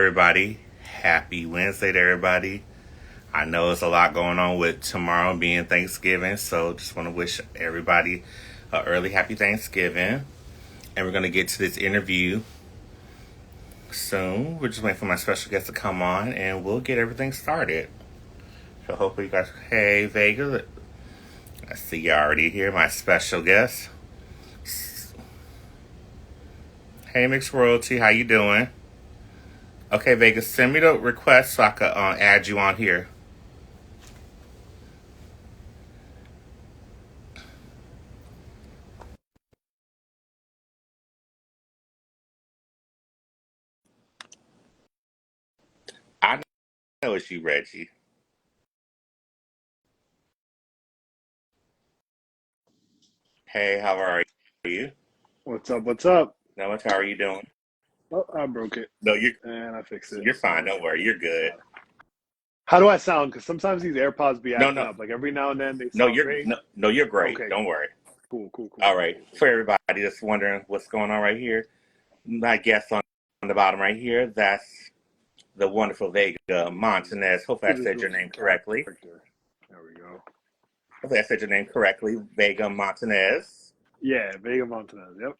Everybody. Happy Wednesday to everybody. I know it's a lot going on with tomorrow being Thanksgiving, so just want to wish everybody a early happy Thanksgiving. And we're going to get to this interview soon. We're just waiting for my special guest to come on, and we'll get everything started. So hopefully you guys, hey Vega, I see you already here, my special guest. Hey Mixed Royalty, how you doing? Okay, Vegas, send me the request so I can add you on here. I know it's you, Reggie. Hey, how are you? What's up? What's up? No much. How are you doing? Oh, I broke it No, you're and I fixed it. you're fine. So, Don't worry. You're good. how do I sound? Because sometimes these AirPods be No, acting no, up. Like every now and then they no. sound great. You're great. Okay, Don't worry. cool, cool, cool, All cool, right. cool, cool. For everybody that's wondering what's going on right here, my guest on the bottom right here, that's the wonderful Vega Montañez. Hopefully, I Give this said girl your some name correctly. character. There we go. Hopefully, I said your name correctly, Vega Montañez. Yeah, Vega Montañez. Yep.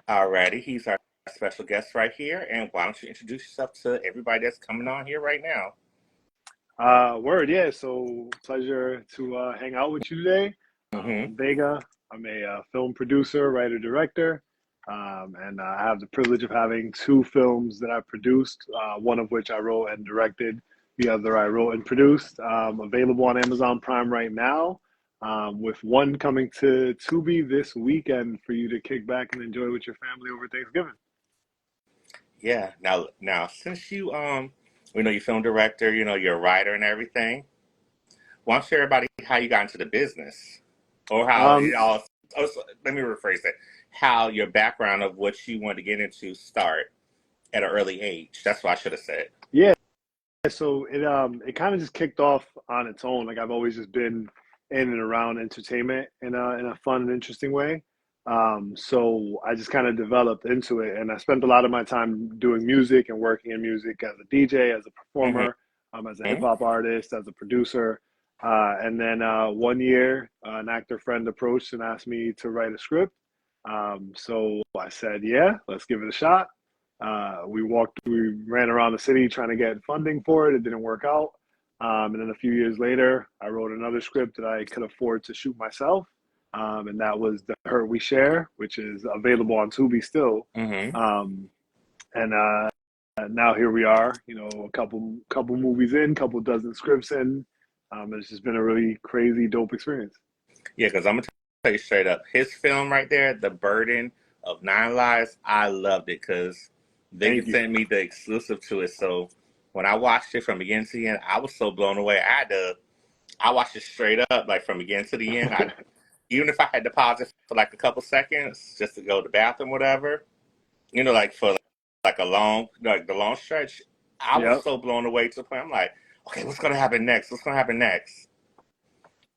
Alrighty, he's our special guest right here. And why don't you introduce yourself to everybody that's coming on here right now? Word. Yeah. So pleasure to hang out with you today. Mm-hmm. I'm Vega. I'm a film producer, writer, director, and I have the privilege of having two films that I produced. One of which I wrote and directed. The other I wrote and produced. Available on Amazon Prime right now. With one coming to Tubi this weekend for you to kick back and enjoy with your family over Thanksgiving. Yeah. Now, since we know you're film director, you're a writer and everything. Why don't you share everybody how you got into the business, or how it Um, all? Let me rephrase it. How your background of what you wanted to get into start at an early age. That's what I should have said. yeah, so it kind of just kicked off on its own. Like I've always just been in and around entertainment in a fun and interesting way. So I just kind of developed into it, and I spent a lot of my time doing music and working in music as a DJ, as a Mm-hmm. performer, as a hip hop artist, as a producer. And then one year, an actor friend approached and asked me to write a script. So I said, yeah, let's give it a shot. We ran around the city trying to get funding for it. It didn't work out. And then a few years later, I wrote another script that I could afford to shoot myself. And that was The Hurt We Share, which is available on Tubi still. Mm-hmm. Um, and now here we are, a couple movies in, couple dozen scripts in. It's just been a really crazy, dope experience. Yeah, because I'm gonna tell you straight up, his film right there, "The Burden of Nine Lives," I loved it because they Thank could you. send me the exclusive to it. So when I watched it from beginning to end, I was so blown away. I watched it straight up, like from beginning to the end. I Even if I had to pause it for like a couple seconds just to go to the bathroom, whatever, like for like the long stretch, I was Yep. so blown away to the point. I'm like, okay, what's gonna happen next? What's gonna happen next?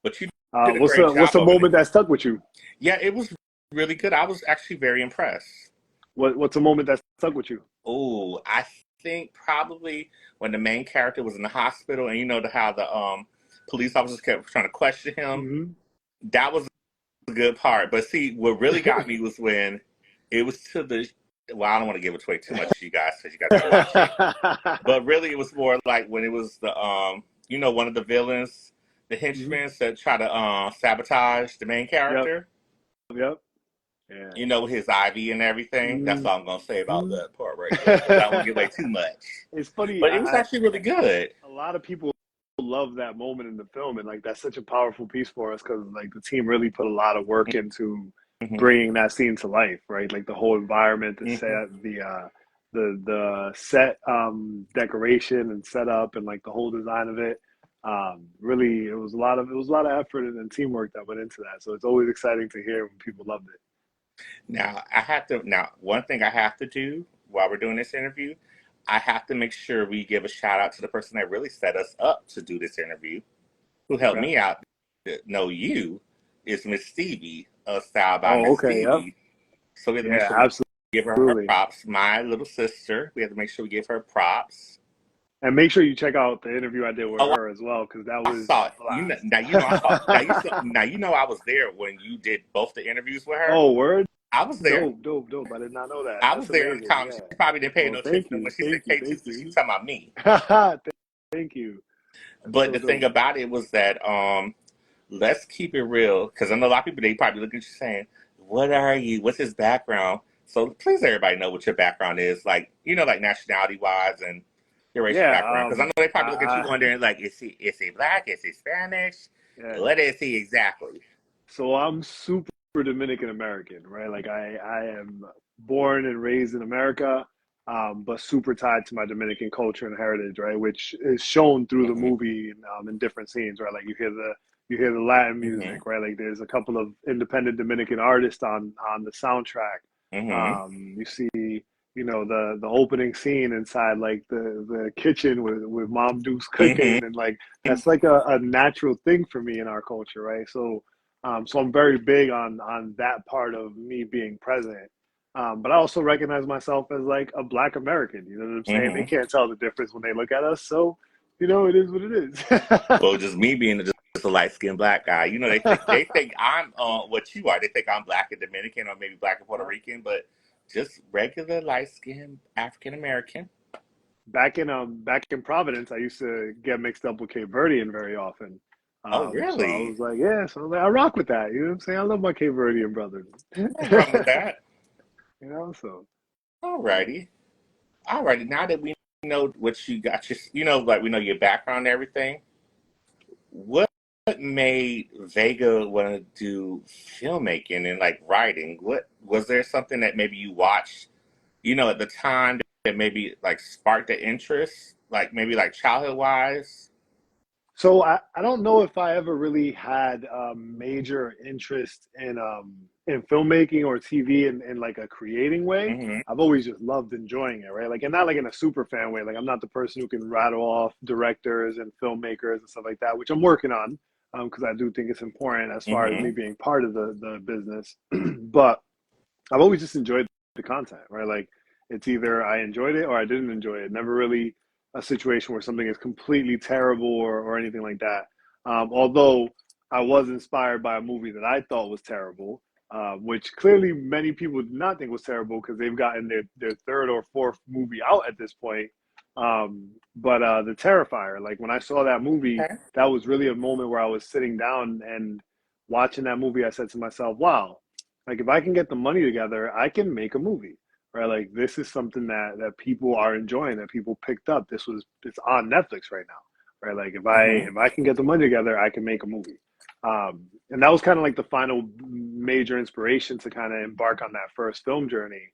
But you did a What's great what's job a of it. moment that stuck with you? Yeah, it was really good. I was actually very impressed. What's a moment that stuck with you? Oh, I think probably when the main character was in the hospital, and how the police officers kept trying to question him. Hmm. That was a good part. But see, what really got me was when it was to the. Well, I don't want to give away too much to you guys because you guys gotta watch it. But really, it was more like when it was the one of the villains, the Hmm. henchmen that try to sabotage the main Yep. character. Yep. Yeah. His IV and everything. That's Hmm. all I'm gonna say about that part right there because I don't want to give away too much. It's funny. But it was actually really good. A lot of people love that moment in the film, and like that's such a powerful piece for us because like the team really put a lot of work into Hmm. bringing that scene to life, right? Like the whole environment, the Hmm. set, the set decoration and setup, and like the whole design of it. Really, it was a lot of effort and teamwork that went into that. So it's always exciting to hear when people loved it. Now one thing I have to do while we're doing this interview, I have to make sure we give a shout out to the person that really set us up to do this interview, who helped Okay. me out to know you, is Miss Stevie, Style by Oh, Miss okay. Yep. Stevie. So we have to make Yeah. sure we Absolutely. give her Absolutely. props. My little sister, we have to make sure we give her props. And make sure you check out the interview I did with Oh, her as well, because that I was saw a it. Now you know I saw blast. now you know I was there when you did both the interviews with her. Oh, word? I was there. Dope, dope, dope. I did not know that. I was That's there in the amazing. comments. Yeah. She probably didn't pay Well, no thank attention when you, she said thank you, K2, thank because she was you. talking about me. Thank you. That's But so the thing dope. about it was that let's keep it real, because I know a lot of people, they probably look at you saying, "What are you? What's his background?" So please, everybody know what your background is, like like nationality wise and your racial Yeah. background. Because I know they I, probably look at you I wondering, like, is he black? Is he Spanish? yeah. What is he exactly? So I'm super Dominican American, right? Like I am born and raised in America, but super tied to my Dominican culture and heritage, right? Which is shown through the Hmm. movie in different scenes, right? Like you hear the Latin Hmm. music, right? Like there's a couple of independent Dominican artists on the soundtrack. Hmm. You see, the opening scene inside like the kitchen with Mom Dukes Hmm. cooking, and like that's like a natural thing for me in our culture, right? So I'm very big on that part of me being present. But I also recognize myself as like a Black American. You know what I'm saying? They Hmm. can't tell the difference when they look at us. So, it is what it is. Well, just me being just a light skinned black guy, they think I'm what you are. They think I'm black and Dominican or maybe black and Puerto Rican, but just regular light skinned African American. Back in Providence, I used to get mixed up with Cape Verdean very often. Oh, So I really? was like, yeah. So I was like, I rock with that. You know what I'm saying? I love my Cape Verdean brothers. No problem with that. So Alrighty. Alrighty. Now that we know what you got, like we know your background and everything, what made Vega want to do filmmaking and like writing? What was there something that maybe you watched, at the time that maybe like sparked the interest, like maybe like childhood wise? So I don't know if I ever really had a major interest in filmmaking or TV in like a creating way. Hmm. I've always just loved enjoying it, right? Like, and not like in a super fan way. Like, I'm not the person who can rattle off directors and filmmakers and stuff like that, which I'm working on, because I do think it's important as far as me Hmm. being part of the business. But I've always just enjoyed the content, right? Like it's either I enjoyed it or I didn't enjoy it. Never really a situation where something is completely terrible or anything like that. Although I was inspired by a movie that I thought was terrible, which clearly many people did not think was terrible because they've gotten their third or fourth movie out at this point. But The Terrifier, like when I saw that movie, Okay. that was really a moment where I was sitting down and watching that movie. I said to myself, wow, like if I can get the money together, I can make a movie, right? Like this is something that people are enjoying, that people picked up. It's on Netflix right now, right? Like Hmm. if I can get the money together, I can make a movie. And that was kind of like the final major inspiration to kind of embark on that first film journey.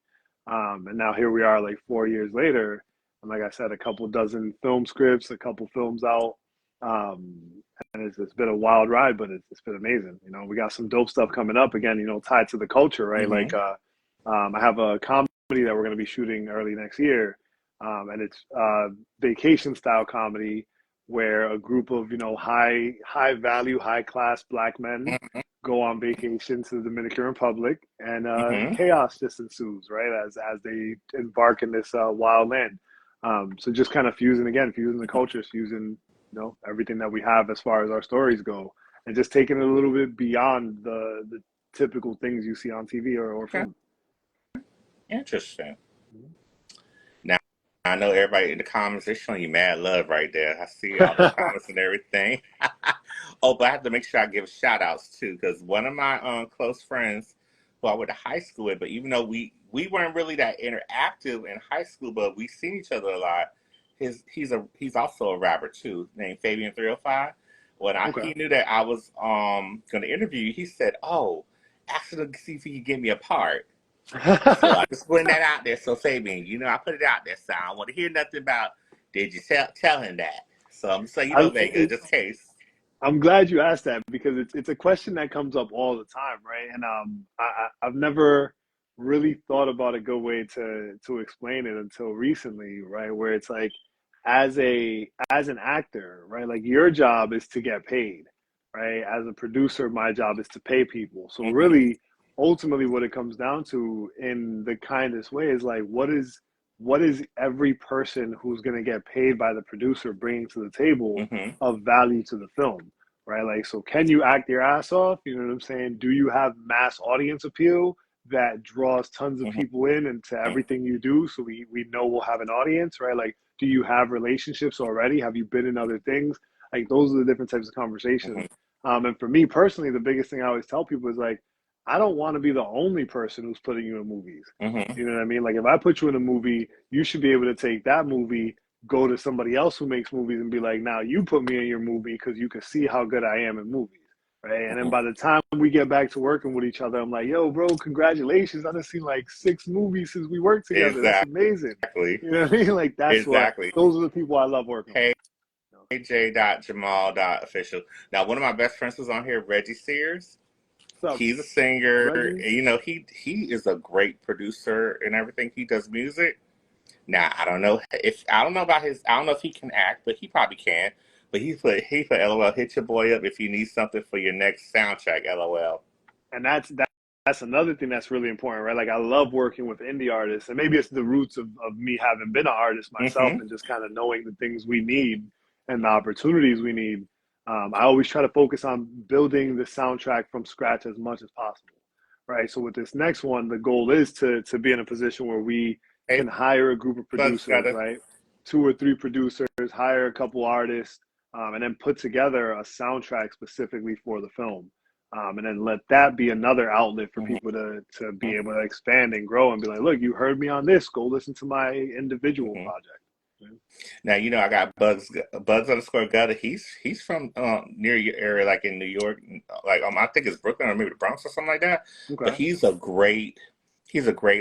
And now here we are, like 4 years later, and like I said, a couple dozen film scripts, a couple films out. Um, and it's been a wild ride, but it's been amazing. We got some dope stuff coming up again, tied to the culture, right? Hmm. Like, I have a comedy that we're going to be shooting early next year. And it's vacation style comedy where a group of, high value, high class black men go on vacation to the Dominican Republic, and Hmm. chaos just ensues, right? As they embark in this wild land. So just kind of fusing the cultures, fusing everything that we have as far as our stories go, and just taking it a little bit beyond the typical things you see on TV or Okay. film. Interesting. Now I know everybody in the comments, they're showing you mad love right there. I see all the comments and everything. Oh, but I have to make sure I give shout outs too, because one of my close friends who I went to high school with, but even though we weren't really that interactive in high school, but we seen each other a lot. He's also a rapper too, named Fabian 305. Okay. He knew that I was gonna interview you, he said, "Oh, ask him to see if he could give me a part." So I just putting that out there. So Fabian, I put it out there. So I don't want to hear nothing about did you tell him that. So I'm just saying, I, Vega, just in case. I'm glad you asked that because it's a question that comes up all the time, right? And I've never really thought about a good way to explain it until recently, right? Where it's like as an actor, right? Like your job is to get paid, right? As a producer, my job is to pay people. So Hmm. really, ultimately what it comes down to in the kindest way is like, what is every person who's going to get paid by the producer bringing to the table Mm-hmm. of value to the film, right? Like, so can you act your ass off? You know what I'm saying? Do you have mass audience appeal that draws tons of Mm-hmm. people in into everything you do? So we know we'll have an audience, right? Like, do you have relationships already? Have you been in other things? Like, those are the different types of Mm-hmm. conversations. And for me personally, the biggest thing I always tell people is like, I don't want to be the only person who's putting you in movies. Mm-hmm. You know what I mean? Like, if I put you in a movie, you should be able to take that movie, go to somebody else who makes movies, and be like, now you put me in your movie because you can see how good I am in movies. Right. And then by the time we get back to working with each other, I'm like, yo, bro, congratulations. I've seen like 6 movies since we worked together. That's amazing. Exactly. You know what I mean? Like, Exactly. those are the people I love working with. KJ.Jamal.official. Now, one of my best friends was on here, Reggie Sears. What's up, He's a singer. Reggie? And, he is a great producer and everything. He does music. Now, I don't know about his, I don't know if he can act, but he probably can. But he put LOL, hit your boy up if you need something for your next soundtrack, LOL. And that's another thing that's really important, right? Like, I love working with indie artists, and maybe it's the roots of me having been an artist myself Mm-hmm. and just kind of knowing the things we need and the opportunities we need. I always try to focus on building the soundtrack from scratch as much as possible, right? So with this next one, the goal is to be in a position where we Hey, can hire a group of Bugs producers, brother. right? 2 or 3 producers, hire a couple artists, and then put together a soundtrack specifically for the film, and then let that be another outlet for people to be able to expand and grow and be like, look, you heard me on this. Go listen to my individual Mm-hmm. project. Now I got Bugs_Gutter. He's from near your area, like in New York, like I think it's Brooklyn or maybe the Bronx or something like that. But Okay. he's a great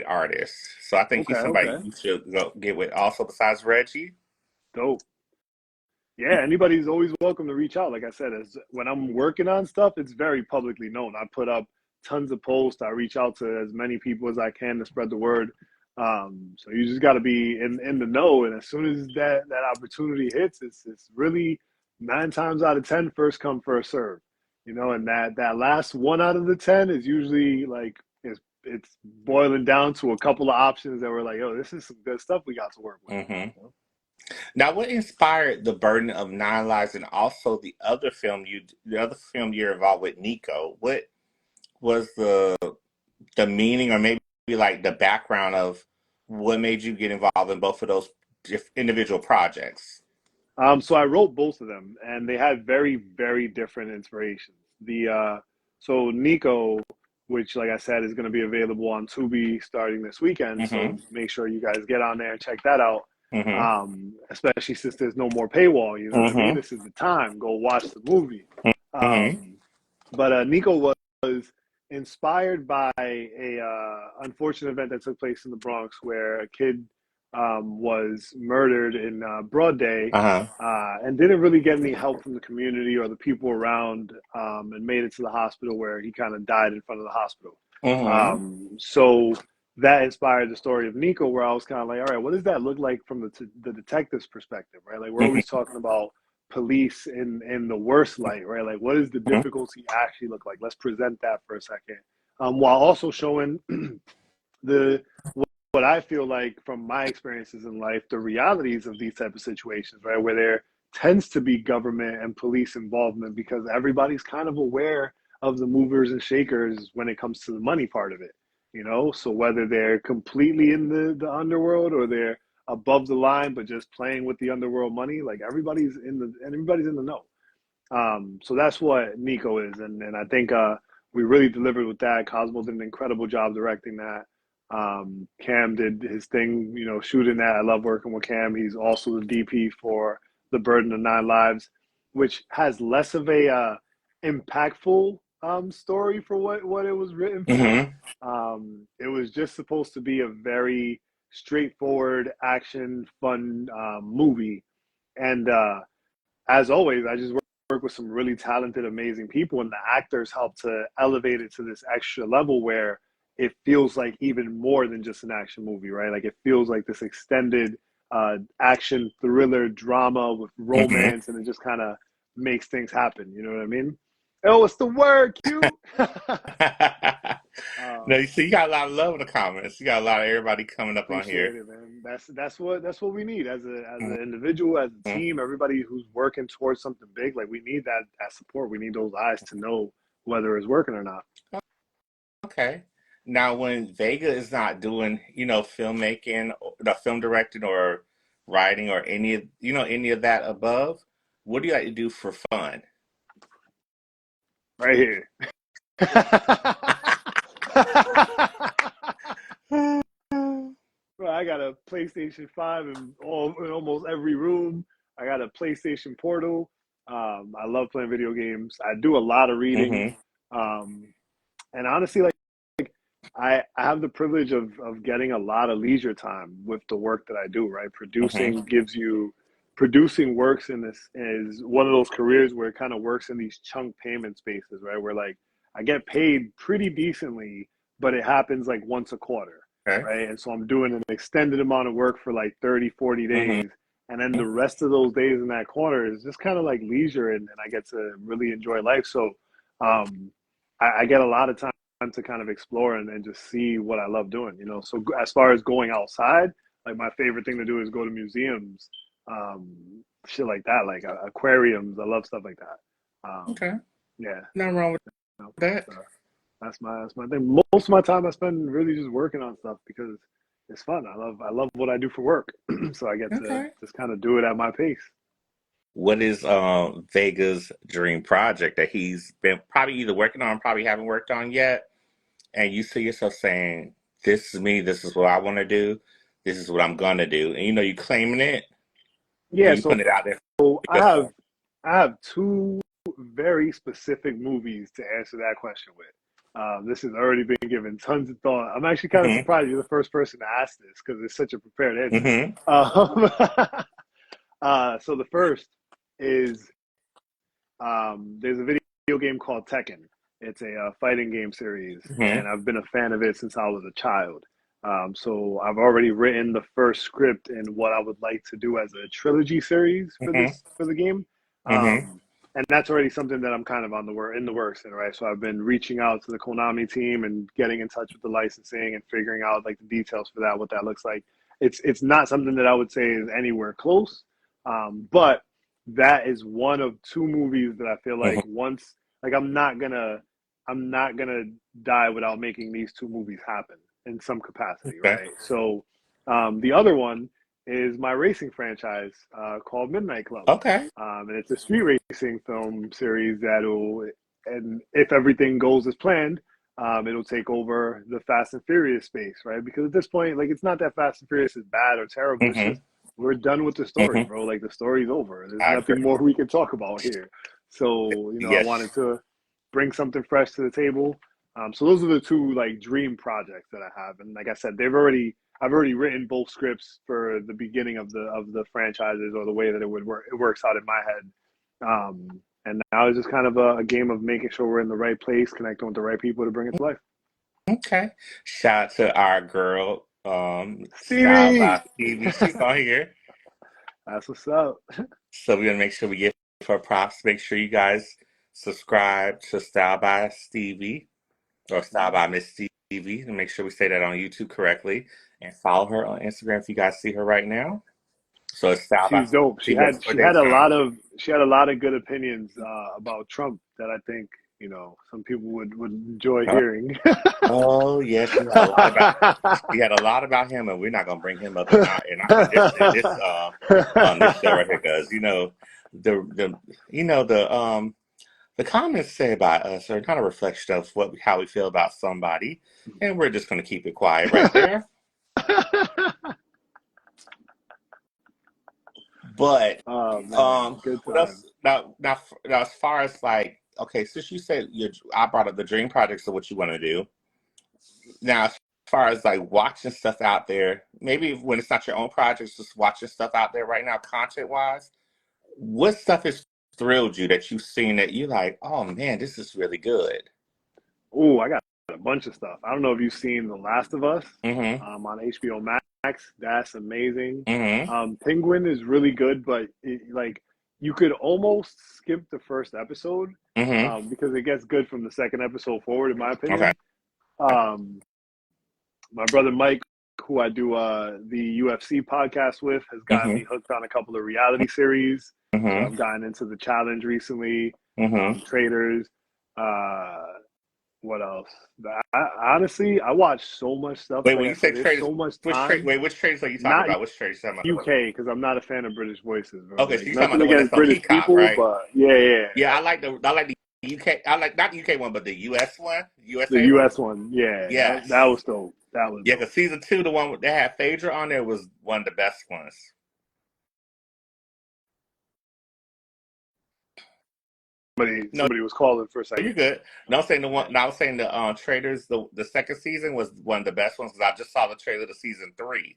artist. So I think Okay. he's somebody Okay. you should go get with. Also, besides Reggie. Dope. Yeah, anybody's always welcome to reach out. Like I said, when I'm working on stuff, it's very publicly known. I put up tons of posts. I reach out to as many people as I can to spread the word. So you just got to be in the know. And as soon as that opportunity hits, it's really 9 times out of 10, first come, first serve. And that last 1 out of the 10 is usually like it's boiling down to a couple of options that we're like, oh, this is some good stuff we got to work with. Mm-hmm. You know? Now, what inspired The Burden of Nine Lives and also the other film you're involved with, Nico? What was the meaning or maybe like the background of what made you get involved in both of those individual projects? So I wrote both of them, and they had very, very different inspirations. So Nico, which, like I said, is going to be available on Tubi starting this weekend. So Mm-hmm. make sure you guys get on there and check that out. Mm-hmm. Especially since there's no more paywall. You know what I mean? Mm-hmm. This is the time. Go watch the movie. Mm-hmm. But Nico was inspired by a unfortunate event that took place in the Bronx, where a kid was murdered in broad day, Uh-huh. and didn't really get any help from the community or the people around, and made it to the hospital where he kind of died in front of the hospital. Mm-hmm. So that inspired the story of Nico, where I was kind of like, all right, what does that look like from the detective's perspective, right? Like, we're always talking about police in the worst light, right? Like, what does the difficulty actually look like? Let's present that for a second, while also showing the what I feel like from my experiences in life, the realities of these type of situations, right? Where there tends to be government and police involvement because everybody's kind of aware of the movers and shakers when it comes to the money part of it. So whether they're completely in the underworld or they're above the line but just playing with the underworld money, like everybody's in the know. So that's what Nico is, and I think we really delivered with that. Cosmo did an incredible job directing that. Cam did his thing, shooting that. I love working with Cam. He's also the DP for The Burden of Nine Lives, which has less of a impactful story for what it was written for. Mm-hmm. It was just supposed to be a very straightforward action, fun movie, and as always, I just work with some really talented, amazing people, and the actors help to elevate it to this extra level where it feels like even more than just an action movie, right? Like, it feels like this extended action thriller drama with Mm-hmm. romance, and it just kind of makes things happen. You know what I mean? Oh, it's the word, Q. Uh, No, you see, you got a lot of love in the comments. You got a lot of everybody coming up on here. Appreciate it, man. That's what we need as an individual, as a Mhm. team. Everybody who's working towards something big, like we need that support. We need those eyes to know whether it's working or not. Okay. Now, when Vega is not doing, filmmaking, the film directing or writing or any of that above, what do you like to do for fun? Right here. Bro, I got a PlayStation 5 in almost every room. I got a PlayStation Portal. I love playing video games. I do a lot of reading. Mm-hmm. Um, and honestly, like I have the privilege of getting a lot of leisure time with the work that I do, right? Mm-hmm. Producing works in this is one of those careers where it kind of works in these chunk payment spaces, right? Where like I get paid pretty decently, but it happens like once a quarter, Okay. right? And so I'm doing an extended amount of work for like 30, 40 Mm-hmm. days. And then the rest of those days in that quarter is just kind of like leisure and I get to really enjoy life. So um, I get a lot of time to kind of explore and just see what I love doing, you know. So as far as going outside, like my favorite thing to do is go to museums, shit like that, like aquariums. I love stuff like that. Okay. Yeah, Nothing wrong with you know, that. that's my thing. Most of my time I spend really just working on stuff because it's fun. I love what I do for work, so I get to Okay. just kind of do it at my pace. What is Vega's dream project that he's been probably either working on, probably haven't worked on yet, and you see yourself saying, "This is me. This is what I want to do. This is what I'm gonna do," and you claiming it and Yeah, you so putting it out there for I have yourself. I have two very specific movies to answer that question with. This has already been given tons of thought. I'm actually kind of Mm-hmm. surprised you're the first person to ask this because it's such a prepared answer. Mm-hmm. Um, so the first is there's a video game called Tekken. It's a fighting game series, Mm-hmm. and I've been a fan of it since I was a child. So I've already written the first script in what I would like to do as a trilogy series Mm-hmm. for the game. Mm-hmm. And that's already something that I'm kind of in the works in, right? So I've been reaching out to the Konami team and getting in touch with the licensing and figuring out like the details for that, what that looks like. It's not something that I would say is anywhere close, but that is one of two movies that I feel like Mm-hmm. once like I'm not gonna die without making these two movies happen in some capacity, Okay. right? So the other one is my racing franchise called Midnight Club, Okay. and it's a street racing film series and if everything goes as planned, it'll take over the Fast and Furious space, right? Because at this point, like it's not that Fast and Furious is bad or terrible. It's Mm-hmm. just we're done with the story, Mm-hmm. bro. Like the story's over. There's I nothing agree. more we can talk about here. So, I Yes. wanted to bring something fresh to the table. So those are the two like dream projects that I have. And like I said, I've already written both scripts for the beginning of the franchises or the way that it would work. It works out in my head. And now it's just kind of a game of making sure we're in the right place, connecting with the right people to bring it to life. Okay. Shout out to our girl, Style Stevie, by Stevie. She's on here. that's what's up. So we're gonna make sure we give her props. Make sure you guys subscribe to Style by Stevie or Style by Miss Stevie, and make sure we say that on YouTube correctly. And follow her on Instagram if you guys see her right now. So it's Style by She's dope. She Stevie had underscore she had a Daytime. lot of she had a lot of good opinions about Trump that I think some people would enjoy hearing. Oh yes, she had a lot about him, and we're not gonna bring him up in this show right here because the the comments said about us are kind of a reflection of how we feel about somebody, and we're just gonna keep it quiet right there. But Oh man, good what else? times. Now, as far as like, okay, since you said I brought up the dream projects of what you want to do. Now, as far as like watching stuff out there, maybe when it's not your own projects, just watching stuff out there right now, content wise, what stuff has thrilled you that you've seen that you like, oh man, this is really good? Oh, I got a bunch of stuff. I don't know if you've seen The Last of Us Mm-hmm. on HBO Max. That's amazing. Mm-hmm. Penguin is really good, but like you could almost skip the first episode Mm-hmm. because it gets good from the second episode forward, in my Okay. opinion. Um, my brother Mike, who I do the UFC podcast with, has gotten Mm-hmm. me hooked on a couple of reality series. So Mm-hmm. I've gotten into the challenge recently, Mm-hmm. Traders. Uh, what else? Honestly, I watch so much stuff. Wait, Like when I you say said, there's traders, so much time. which traders are you talking Not about? Which traders are you talking about? UK because I'm not a fan of British voices, bro. Okay, so Like you're talking about nothing the one that's against on British Peacock, people, right? but yeah. Yeah, I like the UK. I like not the UK one, but the US one, The USA one. US one, yeah, that Yes. was dope. That was Yeah, dope. because season two, the one that had Phaedra on there, was one of the best ones. No, Somebody was calling for a second. you're good. No, I'm saying the one. No, I was saying the Traders. The second season was one of the best ones because I just saw the trailer to season three,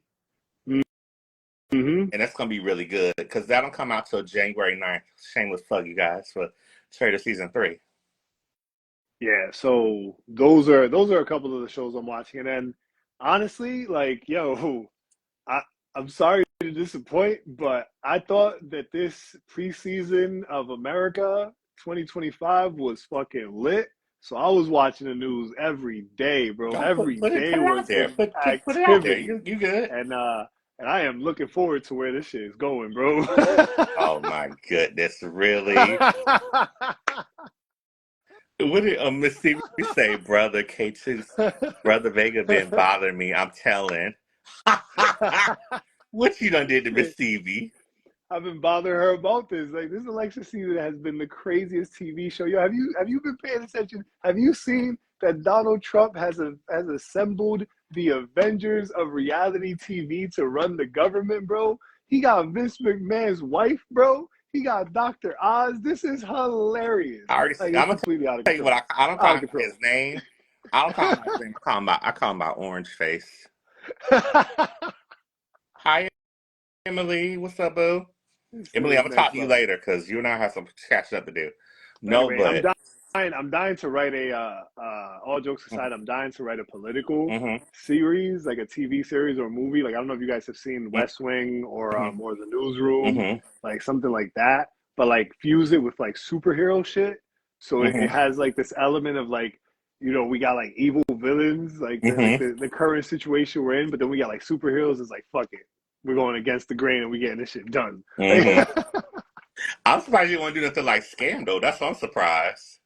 Mm-hmm. and that's gonna be really good because that'll come out till January 9th. Shameless plug, you guys, for Trader season three. Yeah, so those are a couple of the shows I'm watching, and then honestly, like yo, I I'm sorry to disappoint, but I thought that this preseason of America 2025 was fucking lit. So I was watching the news every day, bro. Don't Every put day it out was there. an Put it out there. activity, You good? and I am looking forward to where this shit is going, bro. Oh my goodness, really? What did Miss Stevie say, brother KTookes? Brother Vega been bothering me. I'm telling. What you done did to Miss Stevie? I've been bothering her about this. Like this election season has been the craziest TV show. Yo, have you been paying attention? Have you seen that Donald Trump has assembled the Avengers of reality TV to run the government, bro? He got Vince McMahon's wife, bro. He got Dr. Oz. This is hilarious. I already. Like I'm it's gonna completely out of tell you what. control. I don't Out call of him by control. his name. I don't call him by his name. I call him by Orange Face. Hi, Emily. What's up, boo? This Emily, is I'm gonna talk next to you level. later because you and I have some catching up to do. But No, anyway, but. I'm dying to write a. All jokes aside, I'm dying to write a political Mm-hmm, series, like a TV series or a movie. Like I don't know if you guys have seen West Wing mm-hmm, or The Newsroom, mm-hmm, like something like that. But like fuse it with like superhero shit, so it mm-hmm, has like this element of like we got like evil villains, like mm-hmm, the current situation we're in, but then we got like superheroes. It's like fuck it, we're going against the grain and we getting this shit done. mm-hmm. I'm surprised you didn't want to do nothing like Scandal. That's what I'm surprised.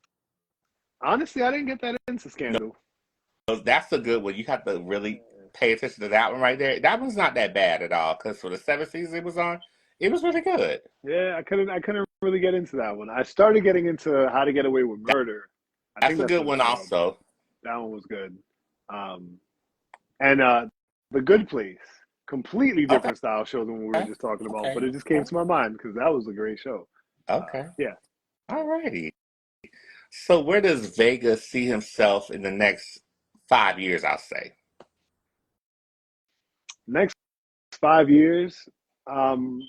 Honestly, I didn't get that into No, Scandal. that's a good one. You have to really pay attention to that one right there. That one's not that bad at all because for the seventh season it was on, it was really good. Yeah, I couldn't really get into that one. I started getting into How to Get Away with Murder. I That's think a that's good what it's one called. also. That one was good. Um, and The Good Place, completely Okay, different style show than what we were just talking about, but okay, it just came to my mind because that was a great show. okay. Yeah, All righty. So where does Vega see himself in the next 5 years, I'll say? next 5 years. Um,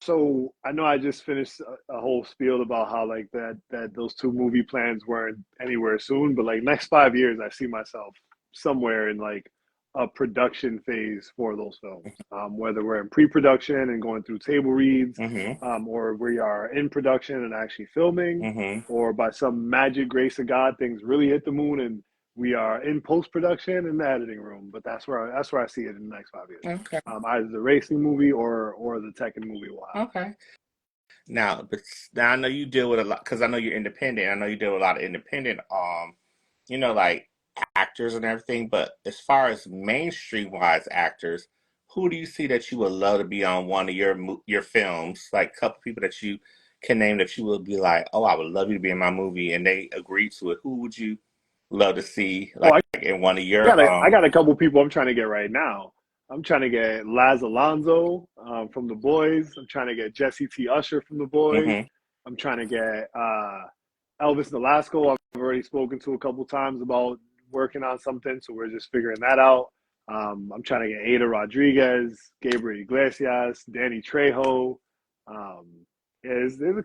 so I know I just finished a whole spiel about how like that those two movie plans weren't anywhere soon, but like next 5 years, I see myself somewhere in like a production phase for those films. Whether we're in pre-production and going through table reads, Mm-hmm, or we are in production and actually filming, mm-hmm. or by some magic grace of God, things really hit the moon and we are in post-production in the editing room. But that's where I see it in the next 5 years. Okay, Either the racing movie or the Tekken movie will happen. okay. Now I know you deal with a lot because I know you're independent. I know you deal with a lot of independent, like actors and everything. But as far as mainstream wise actors, who do you see that you would love to be on one of your films? Like a couple people that you can name that you would be like, oh, I would love you to be in my movie, and they agree to it. Who would you love to see Oh, like in one of your I got a couple people I'm trying to get right now. I'm trying to get Laz Alonso from The Boys. I'm trying to get Jesse T. Usher from The Boys. hmm I'm trying to get Elvis Nolasco. I've already spoken to a couple times about working on something, so we're just figuring that out. I'm trying to get Ada Rodriguez, Gabriel Iglesias, Danny Trejo. Um, yeah, there's a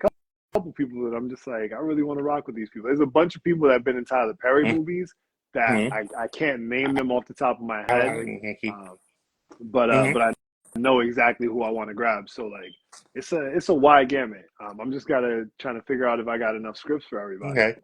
couple people that I'm just like, I really want to rock with these people. There's a bunch of people that have been in Tyler Perry movies that hmm I can't name them off the top of my I head, like Yankee. uh, Hmm but I know exactly who I want to grab. So like, it's a wide gamut. I'm just gotta trying to figure out if I got enough scripts for everybody. Okay.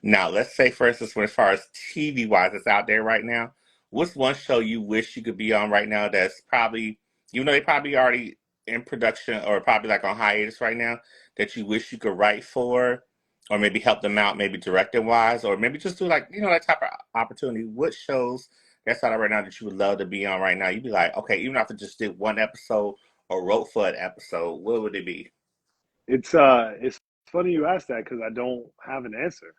Now, let's say, for instance, as far as TV wise, that's out there right now, what's one show you wish you could be on right now that's probably, even though they probably already in production or probably like on hiatus right now, that you wish you could write for, or maybe help them out, maybe directing wise, or maybe just do like, that type of opportunity? What shows that's out there right now that you would love to be on right now? You'd be like, okay, even if I just did one episode or wrote for an episode, what would it be? It's funny you asked that because I don't have an answer.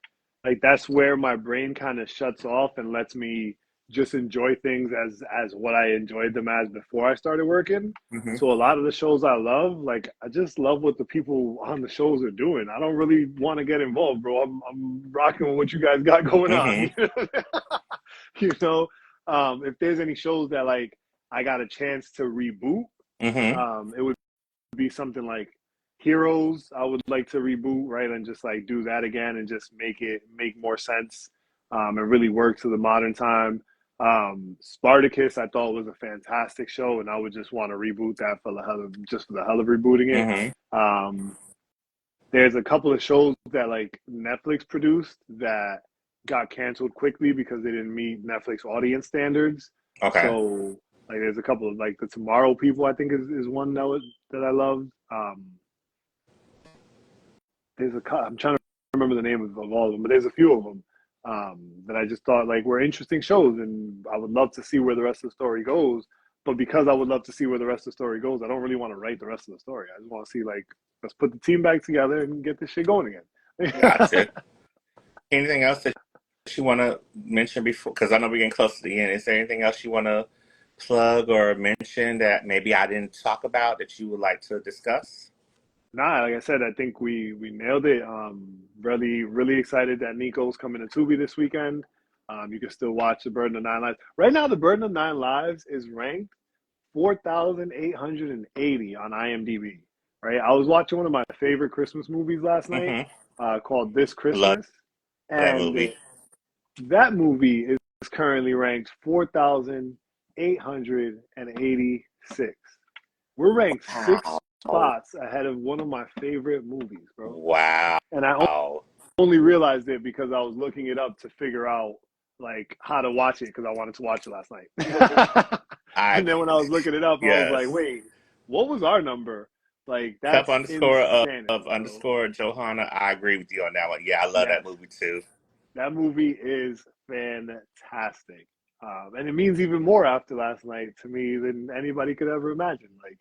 Like that's where my brain kind of shuts off and lets me just enjoy things as what I enjoyed them as before I started working. Hmm. So a lot of the shows I love, like I just love what the people on the shows are doing. I don't really want to get involved, bro. I'm rocking with what you guys got going Hmm. on. You know, if there's any shows that like I got a chance to reboot, Hmm. it would be something like Heroes. I would like to reboot, right, and just like do that again and just make more sense, and really work to the modern time. Spartacus, I thought was a fantastic show, and I would just want to reboot that for the hell of just for the hell of rebooting it. Hmm. Um, there's a couple of shows that like Netflix produced that got canceled quickly because they didn't meet Netflix audience standards. Okay. So like there's a couple of like the Tomorrow People I think is one that I loved. I'm trying to remember the name of all of them, but there's a few of them that I just thought like were interesting shows, and I would love to see where the rest of the story goes. But because I would love to see where the rest of the story goes, I don't really want to write the rest of the story. I just want to see like let's put the team back together and get this shit going again. Gotcha. Anything else that you want to mention before? Because I know we're getting close to the end. Is there anything else you want to plug or mention that maybe I didn't talk about that you would like to discuss? Nah, like I said, I think we nailed it. Really excited that Nico's coming to Tubi this weekend. You can still watch The Burden of Nine Lives. Right now, The Burden of Nine Lives is ranked 4,880 on IMDb. Right, I was watching one of my favorite Christmas movies last night, Hmm. called This Love Christmas, that and movie. that movie is currently ranked 4,886. We're ranked six Wow. spots ahead of one of my favorite movies, bro. Wow. And I only realized it because I was looking it up to figure out like how to watch it because I wanted to watch it last night. I And then when I was looking it up, I was like, yes. wait, what was our number? Like Cup that's underscore of insanity, bro. underscore Johanna. I agree with you on that one. Yeah, I love that Yes, movie too. that movie is fantastic. And it means even more after last night to me than anybody could ever imagine. Like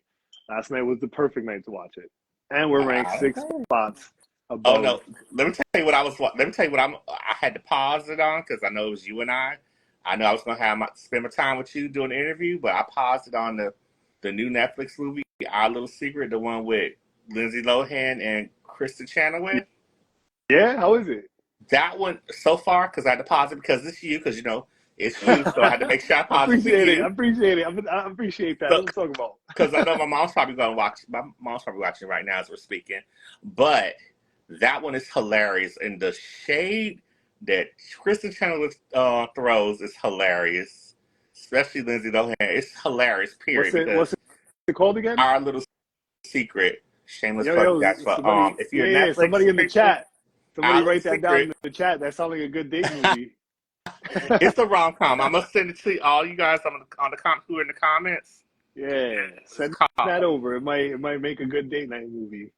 last night was the perfect night to watch it, and we're ranked six Okay. spots Oh above. no, let me tell you what I was. Let me tell you what I had to pause it on because I know it was you and I. I know I was gonna spend my time with you doing the interview, but I paused it on the new Netflix movie, Our Little Secret, the one with Lindsay Lohan and Kristen Chenoweth. Yeah, how is it? That one so far because I had to pause it because it's you, because it's you, so I had to make sure I paused it for Appreciate it. you. Appreciate it. I appreciate that. So That's what I'm talking because I know about. my mom's probably gonna watch. My mom's probably watching right now as we're speaking, but that one is hilarious, and the shade that Kristen Chandler throws is hilarious, especially Lindsay Lohan. It's hilarious, period. What's Because it called again? Our Little Secret, shameless plug, you Yo, guys. But somebody, if you're a yeah, Netflix somebody in the person, chat. Somebody Our Little write that down Secret, in the chat. That sounds like a good date movie. it's a rom com. I'm gonna send it to all you guys on the who are in the comments. Yeah, It's send that called. over. It might make a good date night movie.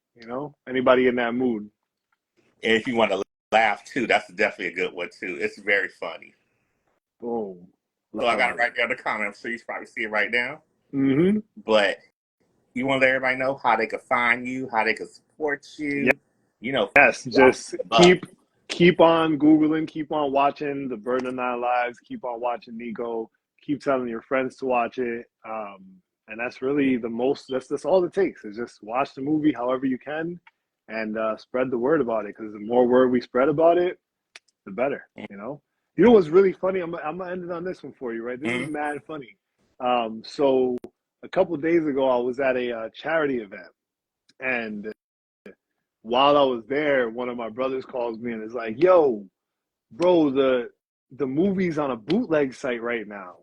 Anybody in that mood. And if you want to laugh too, that's definitely a good one too. It's very funny. Boom, So I got love it it. right there in the comments, so you probably see it right now. Mm-hmm. But you want to let everybody know how they can find you, how they can support you. You know, Yes, drop just the buck. keep on googling, keep on watching The Burden of Nine Lives, keep on watching Nico, keep telling your friends to watch it, and that's really the most. That's all it takes is just watch the movie however you can, and spread the word about it. Because the more word we spread about it, the better. You know what's really funny? I'm gonna end it on this one for you, right? This is Mm-hmm. mad funny. So a couple of days ago, I was at a charity event, and while I was there, one of my brothers calls me and is like, "Yo, bro, the movie's on a bootleg site right now."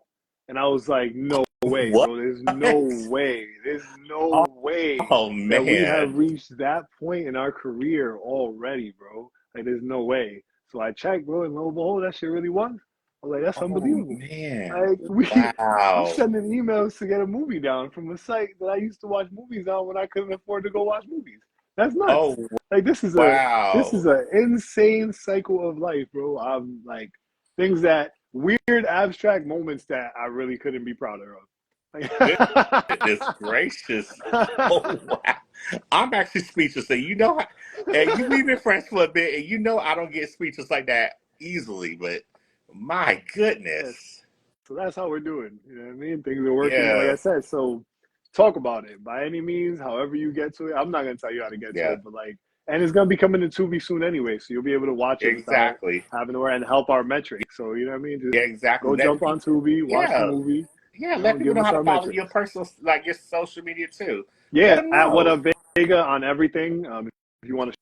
And I was like, "No way, What? bro. There's no way. There's no way Oh that we have man. reached that point in our career already, bro. Like, there's no way." So I checked, bro, and lo and behold, that shit really won. I was like, that's Oh unbelievable. man. Like I'm Wow. sending emails to get a movie down from a site that I used to watch movies on when I couldn't afford to go watch movies. That's nuts. Oh Like this is wow. a insane cycle of life, bro. I'm like things that weird abstract moments that I really couldn't be prouder of. Goodness gracious. Oh wow. I'm actually speechless. So and we've been friends for a bit, and I don't get speechless like that easily, but my Yes. goodness. So that's how we're doing. You know what I mean? Things are working, like I Yeah. said. So talk about it by any means, however you get to it. I'm not gonna tell you how to get to Yeah. it, but like, and it's gonna be coming to Tubi soon anyway, so you'll be able to watch it without Exactly. having to worry and help our metrics. So you know what I mean? Yeah, Just exactly. go Let jump people on Tubi, watch the yeah. movie, Yeah, you know, let and people give know us how to our follow your metrics. personal, like your social media too. Let Yeah, them at What know. Up Vega on everything. If you want to.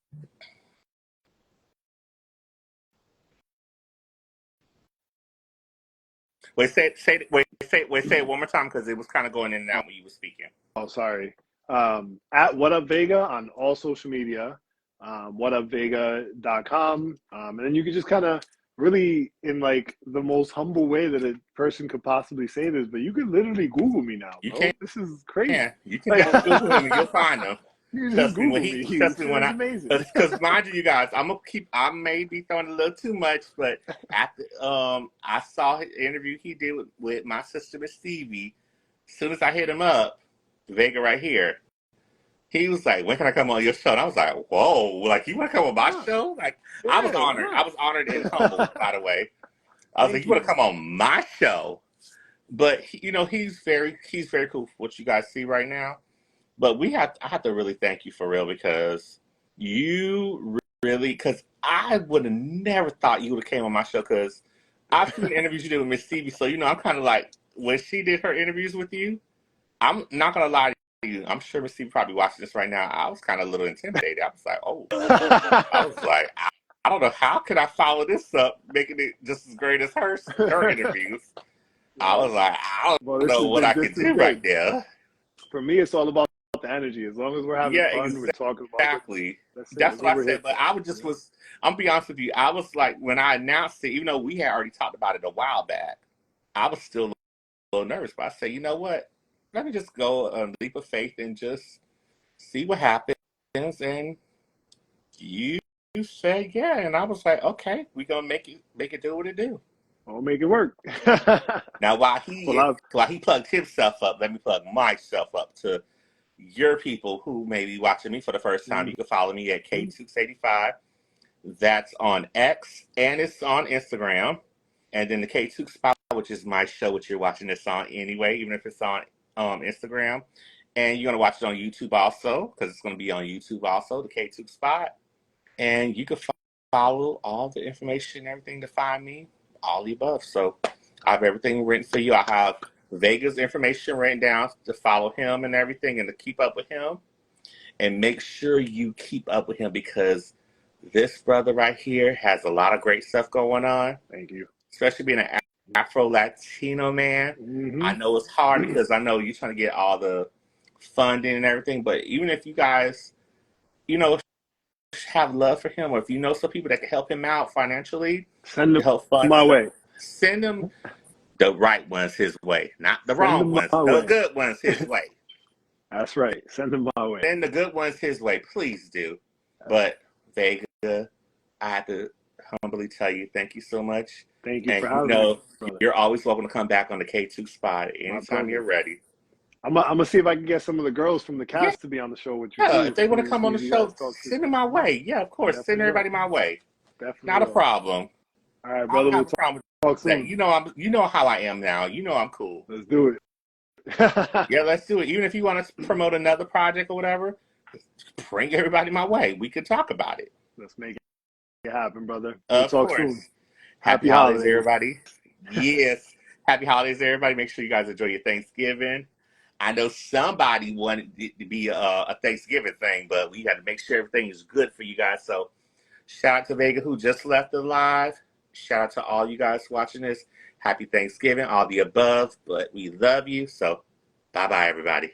Say it one more time because it was kind of going in and out when you were speaking. Oh, sorry. At What Up Vega on all social media, whatupvega.com. And then you can just kind of really, in like the most humble way that a person could possibly say this, but you can literally Google me now, You bro. This is crazy. can, you can Like, definitely Google him and you'll find him. you can just Trust me Google me. trust This me shit when is amazing. because mind you guys, I may be throwing a little too much, but after I saw his interview he did with my sister Miss Stevie. As soon as I hit him up, Vega right here. He was like, "When can I come on your show?" And I was like, "Whoa! Like you want to come on Why my not? show?" Like I was Yeah, why honored. I was honored and humbled. not? By the way, I was like, Thank "You want to you. come on my show?" But he's very cool for what you guys see right now. But I have to really thank you for real because you really because I would have never thought you would have came on my show because I've seen interviews you did with Miss Stevie. So I'm kind of like when she did her interviews with you. I'm not gonna lie to you. I'm sure Miss Stevie probably watching this right now. I was kind of a little intimidated. I was like, oh, I was like, I don't know how could I follow this up, making it just as great as her interviews. I Yo, was like, I well, don't know what I this could is do right good. there. For me, it's all about the energy. As long as we're having Yeah, fun, we're talking about good. exactly. That's it. That's That's what what I we're here said. But for. I was You just know? was. I'm be honest with you. I was like when I announced it, even though we had already talked about it a while back, I was still a little nervous. But I said, you know what? Let me just go a leap of faith and just see what happens. And you said yeah, and I was like, okay, we gonna make it do what it do. I'll make it work. Now Well, I've. while he plugged himself up, let me plug myself up to your people who may be watching me for the first time. You can follow me at KTookes85. That's on X and it's on Instagram. And then the K2 Spot, which is my show, which you're watching this on anyway, even if it's on Instagram. And you're going to watch it on YouTube also, because it's going to be on YouTube also, the K2 Spot. And you can follow all the information and everything to find me, all the above. So I have everything written for you. I have Vega's information written down to follow him and everything and to keep up with him. And make sure you keep up with him because this brother right here has a lot of great stuff going on, Thank you. especially being an Afro Latino man. I Hmm. know it's hard because I know you're trying to get all the funding and everything, but even if you guys, you know, have love for him, or if you know some people that can help him out financially Send them to help fund my stuff, way. send him the right ones his way, not the Send wrong them ones, my the way. good ones his way. That's right. Send them my way. Send the good ones his way, please do. But Vega, I have to humbly tell you, thank you so much. Thank you for And having me, brother. you're always welcome to come back on the K2 spot My anytime you're pleasure. ready. I'm gonna see if I can get some of the girls from the Yeah, cast to be on the show with you too. if they want to See, come see on the if you guys show, talk too. send them my Yeah, way. Yeah, of course, send definitely will. everybody my way. Definitely Not a will. problem. All right, I don't brother. We'll have a problem talk with that. soon. You know how I am now. You know I'm cool. Let's do it. Yeah, let's do it. Even if you want to promote another project or whatever, bring everybody my way. We could talk about it. Let's make it happen, brother. We'll Of talk soon. course. Happy Happy holidays, holidays. everybody. Yes. Happy holidays, everybody. Make sure you guys enjoy your Thanksgiving. I know somebody wanted it to be a Thanksgiving thing, but we had to make sure everything is good for you guys. So, shout out to Vega who just left the live. Shout out to all you guys watching this. Happy Thanksgiving, all the above, but we love you. So, bye bye, everybody.